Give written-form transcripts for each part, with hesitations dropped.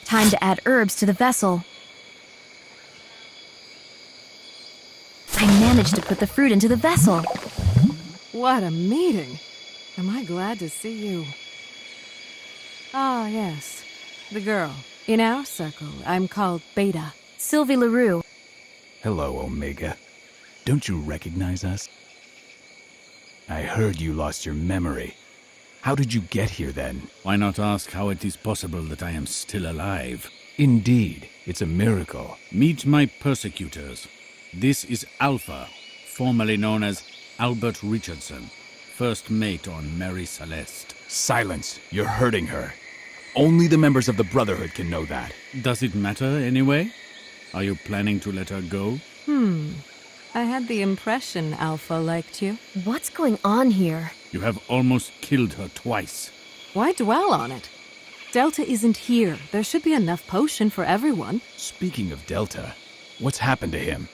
Time to add herbs to the vessel. I managed to put the fruit into the vessel. What a meeting! Am I glad to see you? Ah, yes. The girl. In our circle, I'm called Beta. Silvi Leru. Hello, Omega. Don't you recognize us? I heard you lost your memory. How did you get here then? Why not ask how it is possible that I am still alive? Indeed, it's a miracle. Meet my persecutors. This is Alpha, formerly known as Albert Richardson, first mate on Marie Celeste. Silence! You're hurting her. Only the members of the Brotherhood can know that. Does it matter anyway? Are you planning to let her go? I had the impression Alpha liked you. What's going on here? You have almost killed her twice. Why dwell on it? Delta isn't here. There should be enough potion for everyone. Speaking of Delta, what's happened to him?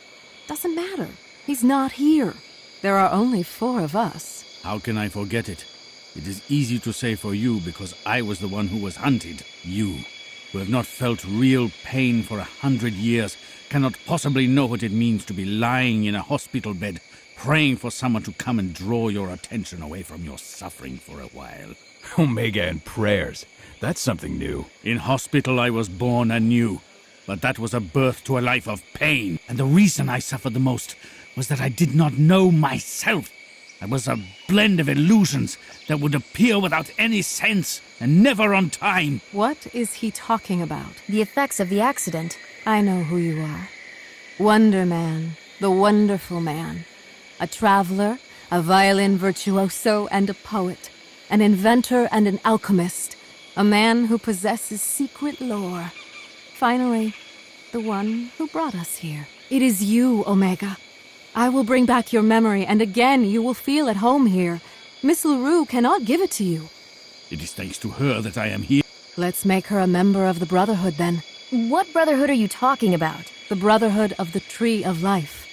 Doesn't matter. He's not here. There are only 4 of us. How can I forget it? It is easy to say for you because I was the one who was hunted. You, who have not felt real pain for 100 years, cannot possibly know what it means to be lying in a hospital bed, praying for someone to come and draw your attention away from your suffering for a while. Omega and prayers. That's something new. In hospital I was born anew, but that was a birth to a life of pain. And the reason I suffered the most was that I did not know myself. I was a blend of illusions that would appear without any sense and never on time. What is he talking about? The effects of the accident. I know who you are. Wonder Man, the wonderful man. A traveler, a violin virtuoso and a poet. An inventor and an alchemist. A man who possesses secret lore. Finally, the one who brought us here. It is you, Omega. I will bring back your memory, and again you will feel at home here. Miss Leru cannot give it to you. It is thanks to her that I am here. Let's make her a member of the Brotherhood, then. What brotherhood are you talking about? The Brotherhood of the Tree of Life.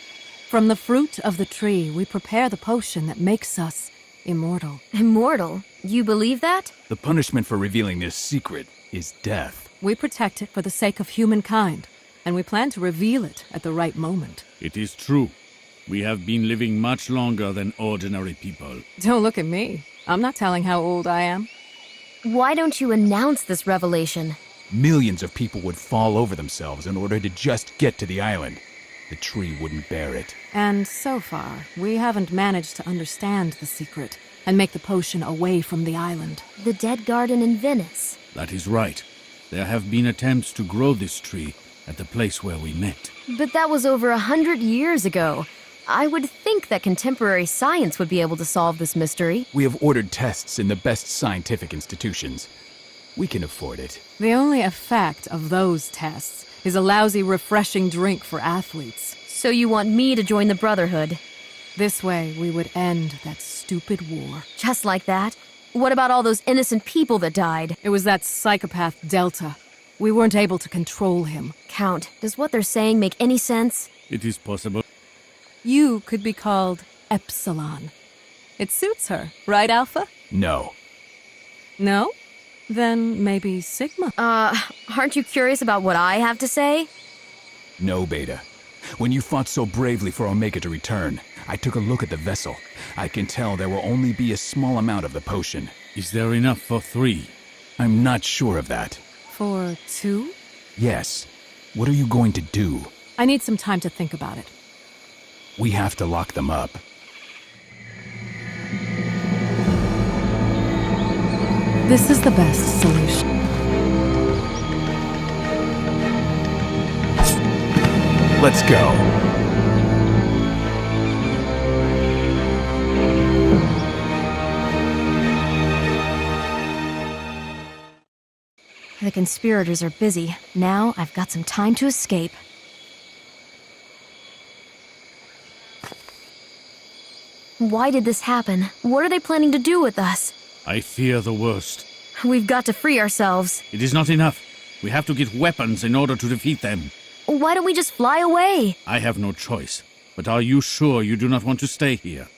From the fruit of the tree, we prepare the potion that makes us immortal. Immortal? You believe that? The punishment for revealing this secret is death. We protect it for the sake of humankind, and we plan to reveal it at the right moment. It is true. We have been living much longer than ordinary people. Don't look at me. I'm not telling how old I am. Why don't you announce this revelation? Millions of people would fall over themselves in order to just get to the island. The tree wouldn't bear it. And so far, we haven't managed to understand the secret and make the potion away from the island. The dead garden in Venice. That is right. There have been attempts to grow this tree at the place where we met. But that was over 100 years ago. I would think that contemporary science would be able to solve this mystery. We have ordered tests in the best scientific institutions. We can afford it. The only effect of those tests is a lousy, refreshing drink for athletes. So you want me to join the Brotherhood? This way, we would end that stupid war. Just like that? What about all those innocent people that died? It was that psychopath Delta. We weren't able to control him. Count, does what they're saying make any sense? It is possible. You could be called Epsilon. It suits her, right, Alpha? No. No? Then maybe Sigma. Aren't you curious about what I have to say? No, Beta. When you fought so bravely for Omega to return, I took a look at the vessel. I can tell there will only be a small amount of the potion. Is there enough for 3? I'm not sure of that. For 2? Yes. What are you going to do? I need some time to think about it. We have to lock them up. This is the best solution. Let's go. The conspirators are busy. Now I've got some time to escape. Why did this happen? What are they planning to do with us? I fear the worst. We've got to free ourselves. It is not enough. We have to get weapons in order to defeat them. Why don't we just fly away? I have no choice. But are you sure you do not want to stay here?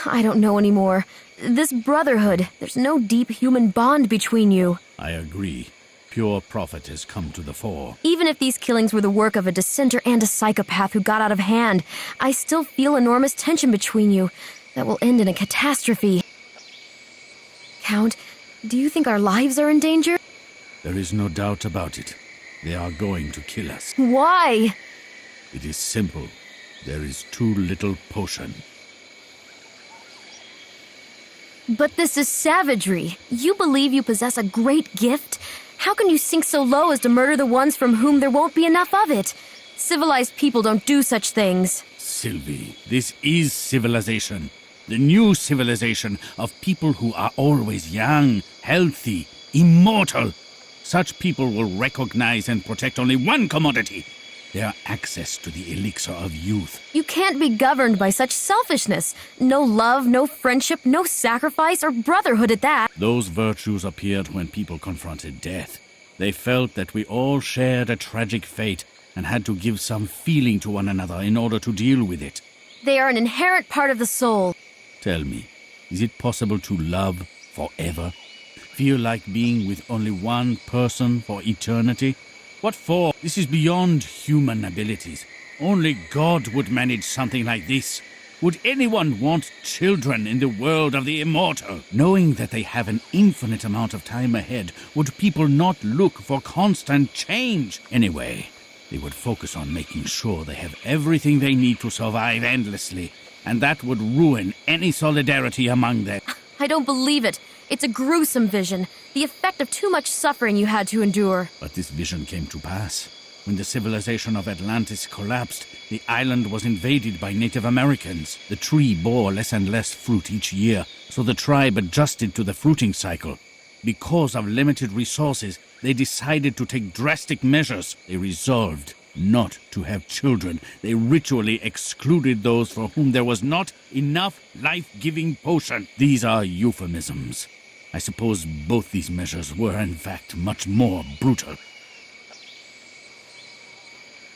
I don't know anymore. This brotherhood, there's no deep human bond between you. I agree. Pure profit has come to the fore. Even if these killings were the work of a dissenter and a psychopath who got out of hand, I still feel enormous tension between you that will end in a catastrophe. Count, do you think our lives are in danger? There is no doubt about it. They are going to kill us. Why? It is simple. There is too little potion. But this is savagery. You believe you possess a great gift? How can you sink so low as to murder the ones from whom there won't be enough of it? Civilized people don't do such things. Sylvie, this is civilization. The new civilization of people who are always young, healthy, immortal. Such people will recognize and protect only one commodity: their access to the elixir of youth. You can't be governed by such selfishness. No love, no friendship, no sacrifice or brotherhood at that. Those virtues appeared when people confronted death. They felt that we all shared a tragic fate and had to give some feeling to one another in order to deal with it. They are an inherent part of the soul. Tell me, is it possible to love forever? Feel like being with only one person for eternity? What for? This is beyond human abilities. Only God would manage something like this. Would anyone want children in the world of the immortal? Knowing that they have an infinite amount of time ahead, would people not look for constant change? Anyway, they would focus on making sure they have everything they need to survive endlessly, and that would ruin any solidarity among them. I don't believe it. It's a gruesome vision, the effect of too much suffering you had to endure. But this vision came to pass. When the civilization of Atlantis collapsed, the island was invaded by Native Americans. The tree bore less and less fruit each year, so the tribe adjusted to the fruiting cycle. Because of limited resources, they decided to take drastic measures. They resolved not to have children. They ritually excluded those for whom there was not enough life-giving potion. These are euphemisms. I suppose both these measures were, in fact, much more brutal.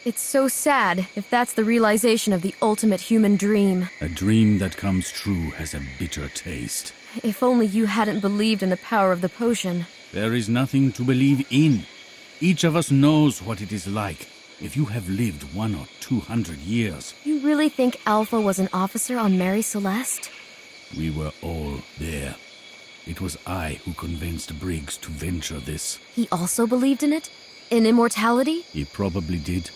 It's so sad if that's the realization of the ultimate human dream. A dream that comes true has a bitter taste. If only you hadn't believed in the power of the potion. There is nothing to believe in. Each of us knows what it is like. If you have lived 100 or 200 years... You really think Alpha was an officer on Marie Celeste? We were all there. It was I who convinced Briggs to venture this. He also believed in it? In immortality? He probably did.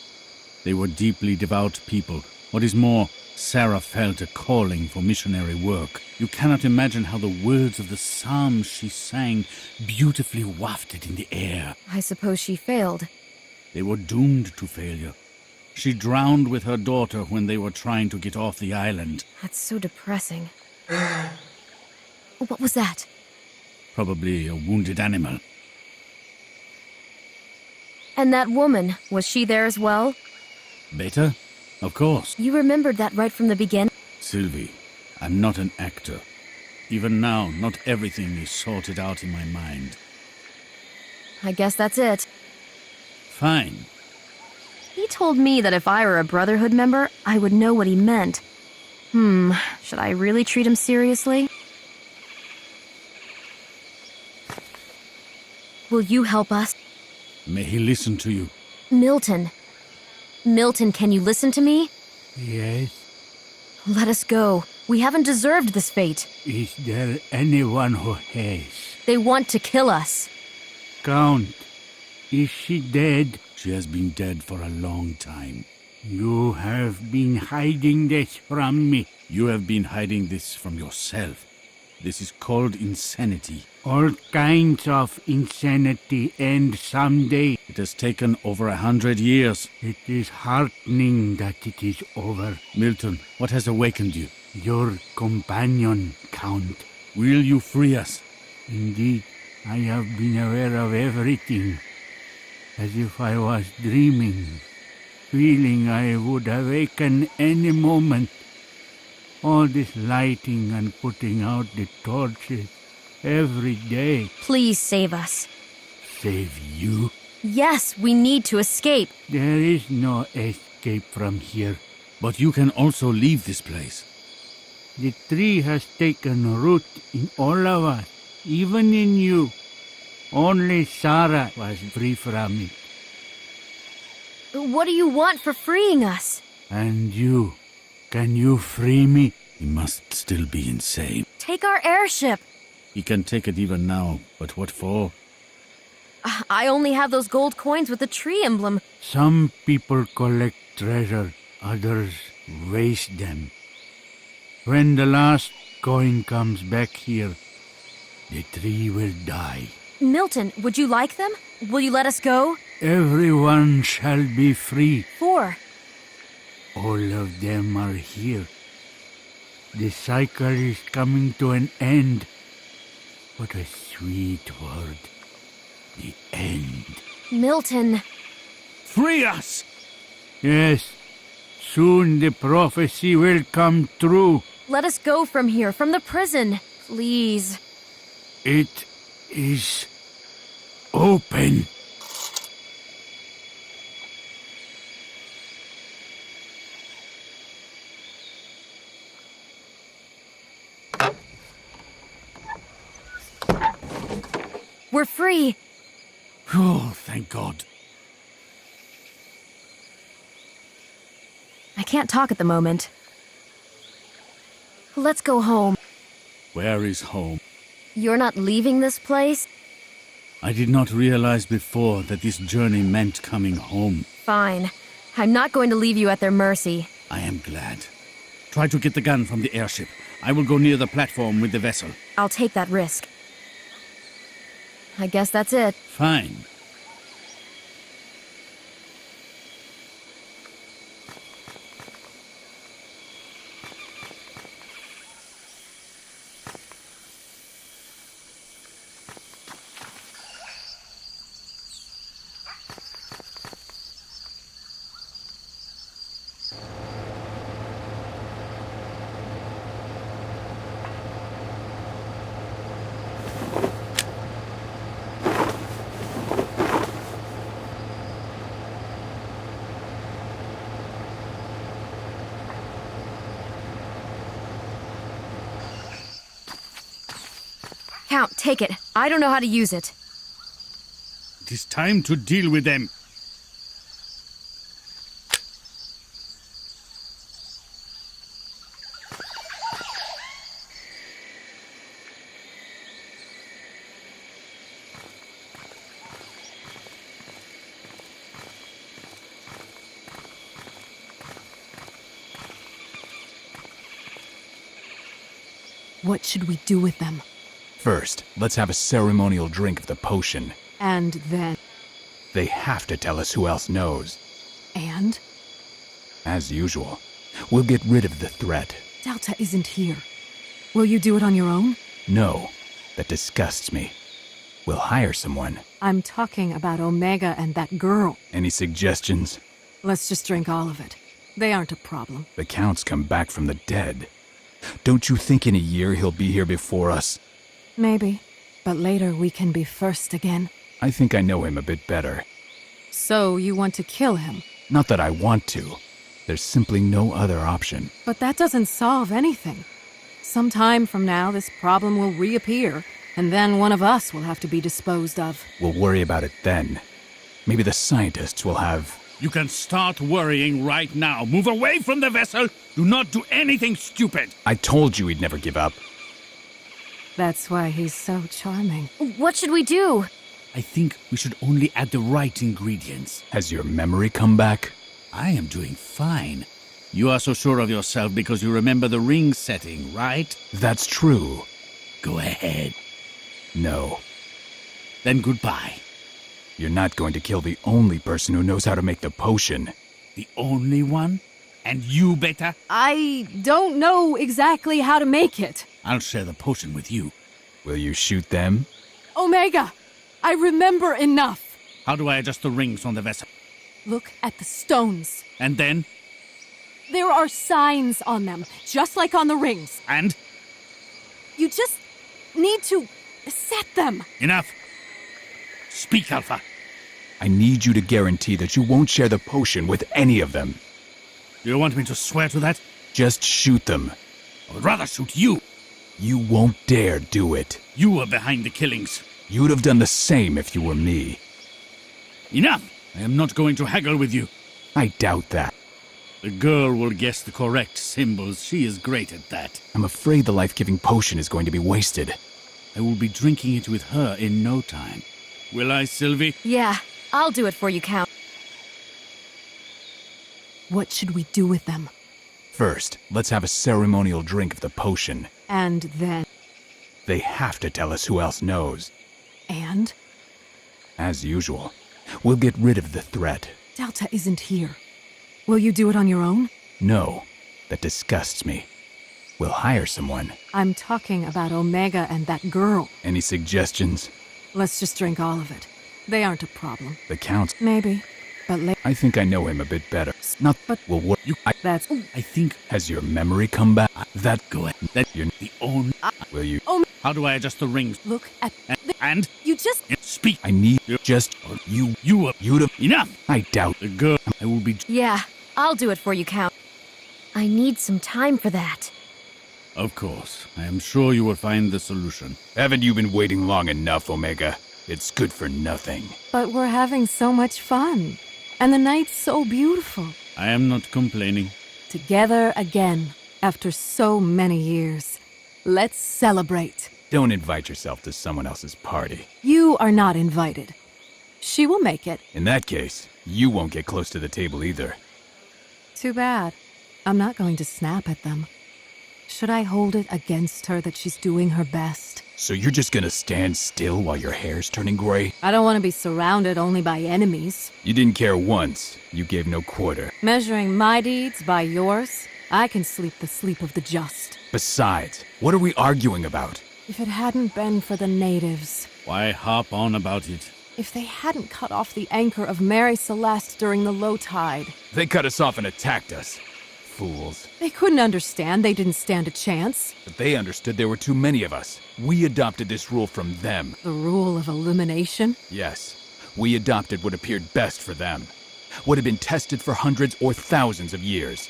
They were deeply devout people. What is more, Sarah felt a calling for missionary work. You cannot imagine how the words of the psalms she sang beautifully wafted in the air. I suppose she failed. They were doomed to failure. She drowned with her daughter when they were trying to get off the island. That's so depressing. What was that? Probably a wounded animal. And that woman, was she there as well? Better? Of course. You remembered that right from the beginning? Sylvie, I'm not an actor. Even now, not everything is sorted out in my mind. I guess that's it. Fine. He told me that if I were a Brotherhood member, I would know what he meant. Should I really treat him seriously? Will you help us? May he listen to you. Milton. Milton, can you listen to me? Yes. Let us go. We haven't deserved this fate. Is there anyone who has? They want to kill us. Count, is she dead? She has been dead for a long time. You have been hiding this from me. You have been hiding this from yourself. This is called insanity. All kinds of insanity end someday. It has taken over 100 years. It is heartening that it is over. Milton, what has awakened you? Your companion, Count. Will you free us? Indeed, I have been aware of everything. as if I was dreaming, feeling I would awaken any moment. All this lighting and putting out the torches every day. Please save us. Save you? Yes, we need to escape. There is no escape from here. But you can also leave this place. The tree has taken root in all of us, even in you. Only Sarah was free from it. What do you want for freeing us? And you, can you free me? He must still be insane. Take our airship. He can take it even now, but what for? I only have those gold coins with the tree emblem. Some people collect treasure, others waste them. When the last coin comes back here, the tree will die. Milton, would you like them? Will you let us go? Everyone shall be free. For? All of them are here. The cycle is coming to an end. What a sweet word. The end. Milton. Free us! Yes, soon the prophecy will come true. Let us go from here, from the prison. Please. It is open. We're free. Oh, thank God. I can't talk at the moment. Let's go home. Where is home? You're not leaving this place? I did not realize before that this journey meant coming home. Fine. I'm not going to leave you at their mercy. I am glad. Try to get the gun from the airship. I will go near the platform with the vessel. I'll take that risk. I guess that's it. Fine. Count, take it. I don't know how to use it. It is time to deal with them. What should we do with them? First, let's have a ceremonial drink of the potion. And then... They have to tell us who else knows. And? As usual, we'll get rid of the threat. Delta isn't here. Will you do it on your own? No, that disgusts me. We'll hire someone. I'm talking about Omega and that girl. Any suggestions? Let's just drink all of it. They aren't a problem. The Count's come back from the dead. Don't you think in a year he'll be here before us? Maybe. But later we can be first again. I think I know him a bit better. So you want to kill him? Not that I want to. There's simply no other option. But that doesn't solve anything. Some time from now, this problem will reappear, and then one of us will have to be disposed of. We'll worry about it then. Maybe the scientists will have... You can start worrying right now. Move away from the vessel. Do not do anything stupid. I told you he'd never give up. That's why he's so charming. What should we do? I think we should only add the right ingredients. Has your memory come back? I am doing fine. You are so sure of yourself because you remember the ring setting, right? That's true. Go ahead. No. Then goodbye. You're not going to kill the only person who knows how to make the potion. The only one? And you better? I don't know exactly how to make it. I'll share the potion with you. Will you shoot them? Omega! I remember enough. How do I adjust the rings on the vessel? Look at the stones. And then? There are signs on them, just like on the rings. And? You just need to set them. Enough! Speak, Alpha. I need you to guarantee that you won't share the potion with any of them. Do you want me to swear to that? Just shoot them. I would rather shoot you. You won't dare do it. You were behind the killings. You'd have done the same if you were me. Enough! I am not going to haggle with you. I doubt that. The girl will guess the correct symbols. She is great at that. I'm afraid the life-giving potion is going to be wasted. I will be drinking it with her in no time. Will I, Sylvie? Yeah, I'll do it for you, Count. What should we do with them? First, let's have a ceremonial drink of the potion. And then... They have to tell us who else knows. And? As usual, we'll get rid of the threat. Delta isn't here. Will you do it on your own? No, that disgusts me. We'll hire someone. I'm talking about Omega and that girl. Any suggestions? Let's just drink all of it. They aren't a problem. The Count? Maybe. But I think I know him a bit better. Not But- will work. that's... I think... Has your memory come back? That go ahead. That you're the only... Will you? How do I adjust the rings? Look at... And? You just... Speak. I need just you. You You'd have. Enough! I doubt. The girl... I will be... Yeah, I'll do it for you, Count. I need some time for that. Of course. I am sure you will find the solution. Haven't you been waiting long enough, Omega? It's good for nothing. But we're having so much fun. And the night's so beautiful. I am not complaining. Together again, after so many years. Let's celebrate. Don't invite yourself to someone else's party. You are not invited. She will make it. In that case, you won't get close to the table either. Too bad. I'm not going to snap at them. Should I hold it against her that she's doing her best? So you're just gonna stand still while your hair's turning gray? I don't want to be surrounded only by enemies. You didn't care once. You gave no quarter. Measuring my deeds by yours, I can sleep the sleep of the just. Besides, what are we arguing about? If it hadn't been for the natives, Why harp on about it? if they hadn't cut off the anchor of Mary Celeste during the low tide, They cut us off and attacked us. Fools. they couldn't understand they didn't stand a chance. But they understood there were too many of us. We adopted this rule from them. The rule of elimination? Yes, we adopted what appeared best for them. What had been tested for hundreds or thousands of years.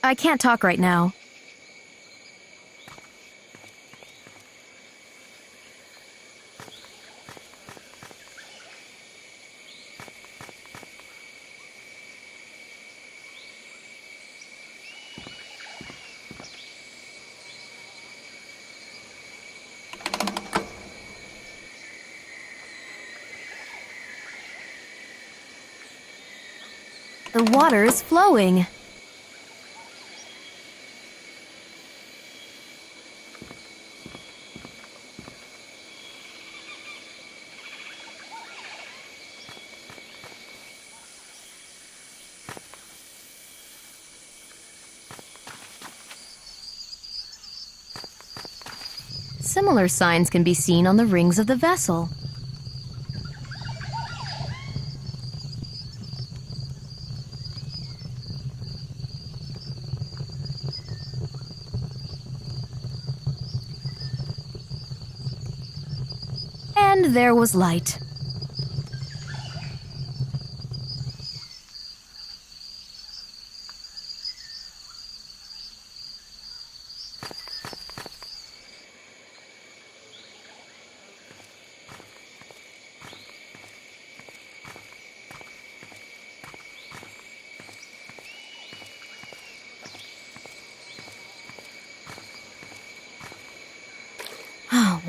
I can't talk right now. The water is flowing. Similar signs can be seen on the rings of the vessel. And there was light.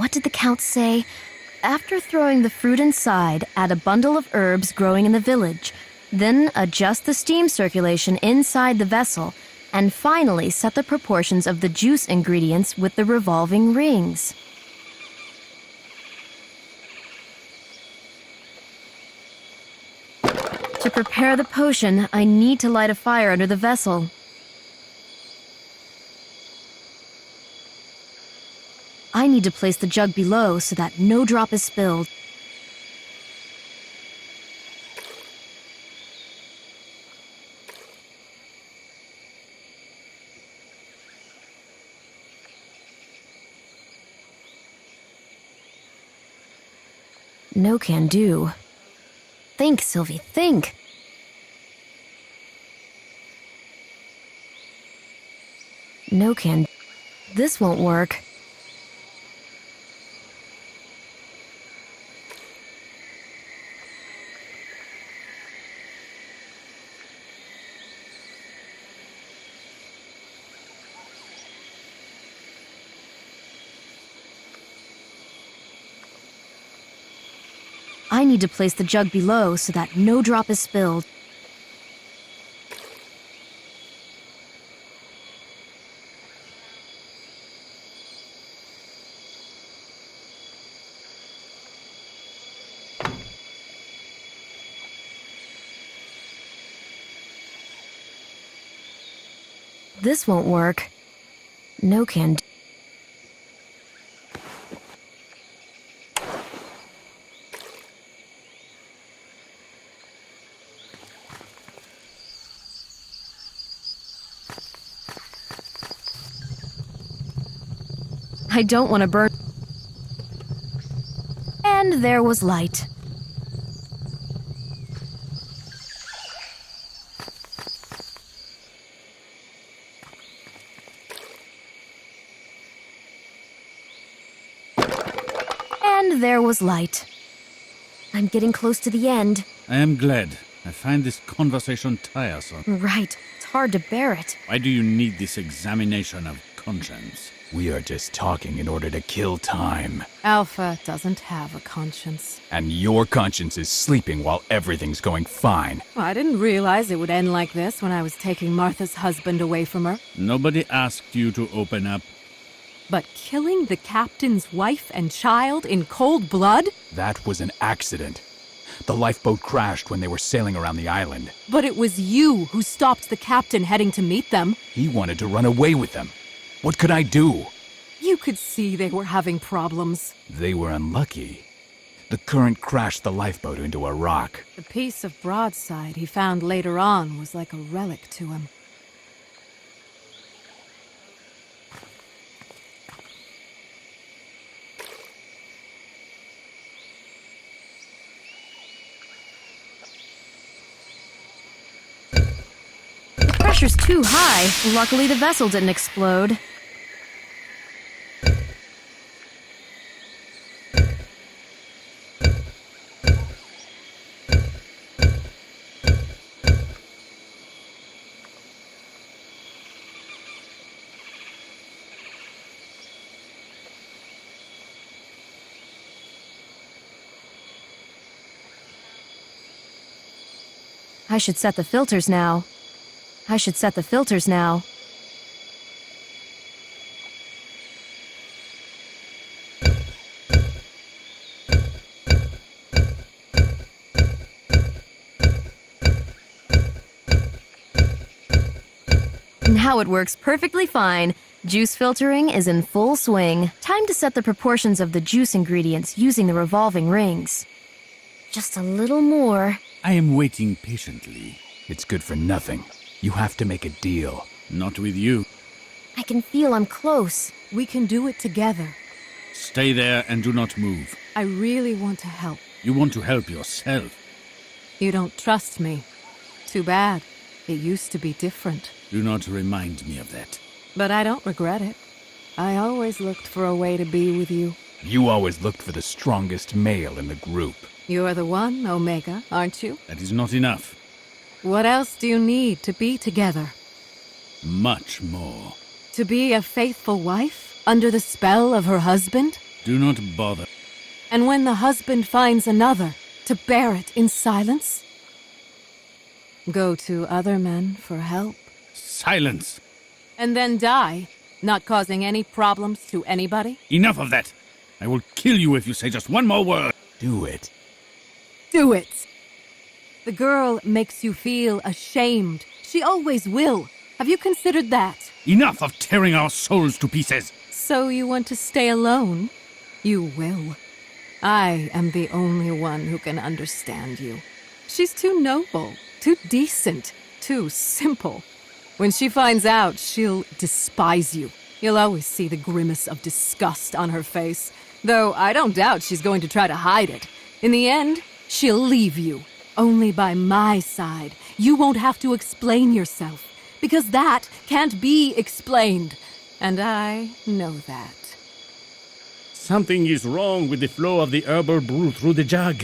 What did the Count say? After throwing the fruit inside, add a bundle of herbs growing in the village. Then adjust the steam circulation inside the vessel. And finally set the proportions of the juice ingredients with the revolving rings. To prepare the potion, I need to light a fire under the vessel. I need to place the jug below so that no drop is spilled. No can do. Think, Sylvie, think. No can. This won't work. I need to place the jug below so that no drop is spilled. This won't work. No can. I don't want to burn. And there was light. And there was light. I'm getting close to the end. I am glad. I find this conversation tiresome. Right. It's hard to bear it. Why do you need this examination of conscience? We are just talking in order to kill time. Alpha doesn't have a conscience. And your conscience is sleeping while everything's going fine. Well, I didn't realize it would end like this when I was taking Martha's husband away from her. Nobody asked you to open up. But killing the captain's wife and child in cold blood? That was an accident. The lifeboat crashed when they were sailing around the island. But it was you who stopped the captain heading to meet them. He wanted to run away with them. What could I do? You could see they were having problems. They were unlucky. The current crashed the lifeboat into a rock. The piece of broadside he found later on was like a relic to him. The pressure's too high. Luckily, the vessel didn't explode. I should set the filters now. I should set the filters now. Now it works perfectly fine. Juice filtering is in full swing. Time to set the proportions of the juice ingredients using the revolving rings. Just a little more. I am waiting patiently. It's good for nothing. You have to make a deal. Not with you. I can feel I'm close. We can do it together. Stay there and do not move. I really want to help. You want to help yourself. You don't trust me. Too bad. It used to be different. Do not remind me of that. But I don't regret it. I always looked for a way to be with you. You always looked for the strongest male in the group. You're the one, Omega, aren't you? That is not enough. What else do you need to be together? Much more. To be a faithful wife, under the spell of her husband? Do not bother. And when the husband finds another, to bear it in silence? Go to other men for help? Silence! And then die, not causing any problems to anybody? Enough of that! I will kill you if you say just one more word. Do it. Do it! The girl makes you feel ashamed. She always will. Have you considered that? Enough of tearing our souls to pieces! So you want to stay alone? You will. I am the only one who can understand you. She's too noble, too decent, too simple. When she finds out, she'll despise you. You'll always see the grimace of disgust on her face, though I don't doubt she's going to try to hide it. In the end, she'll leave you. Only by my side. You won't have to explain yourself, because that can't be explained. And I know that. Something is wrong with the flow of the herbal brew through the jug.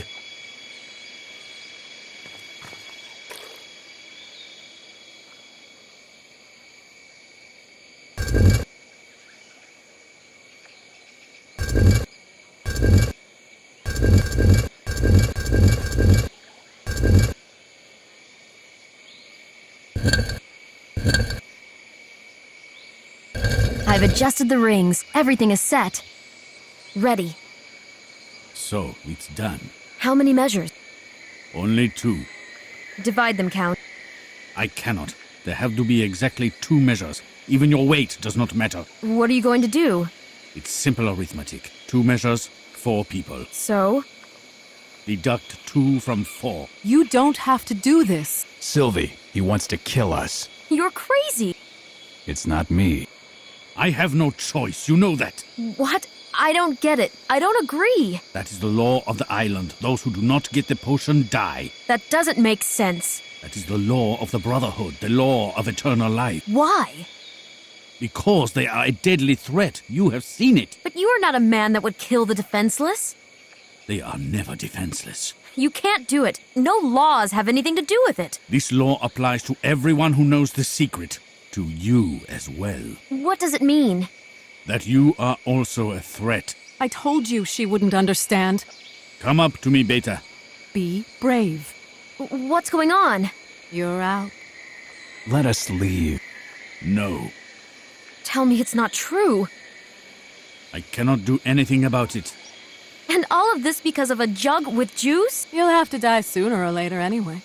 I've adjusted the rings. Everything is set. Ready. So, it's done. How many measures? Only 2. Divide them, Count. I cannot. There have to be exactly 2 measures. Even your weight does not matter. What are you going to do? It's simple arithmetic. 2 measures, 4 people. So? Deduct 2 from 4. You don't have to do this. Sylvie, he wants to kill us. You're crazy. It's not me. I have no choice, you know that. What? I don't get it. I don't agree. That is the law of the island. Those who do not get the potion die. That doesn't make sense. That is the law of the Brotherhood, the law of eternal life. Why? Because they are a deadly threat. You have seen it. But you are not a man that would kill the defenseless. They are never defenseless. You can't do it. No laws have anything to do with it. This law applies to everyone who knows the secret. To you as well. What does it mean? That you are also a threat. I told you she wouldn't understand. Come up to me, Beta. Be brave. What's going on? You're out. Let us leave. No. Tell me it's not true. I cannot do anything about it. And all of this because of a jug with juice? You'll have to die sooner or later anyway.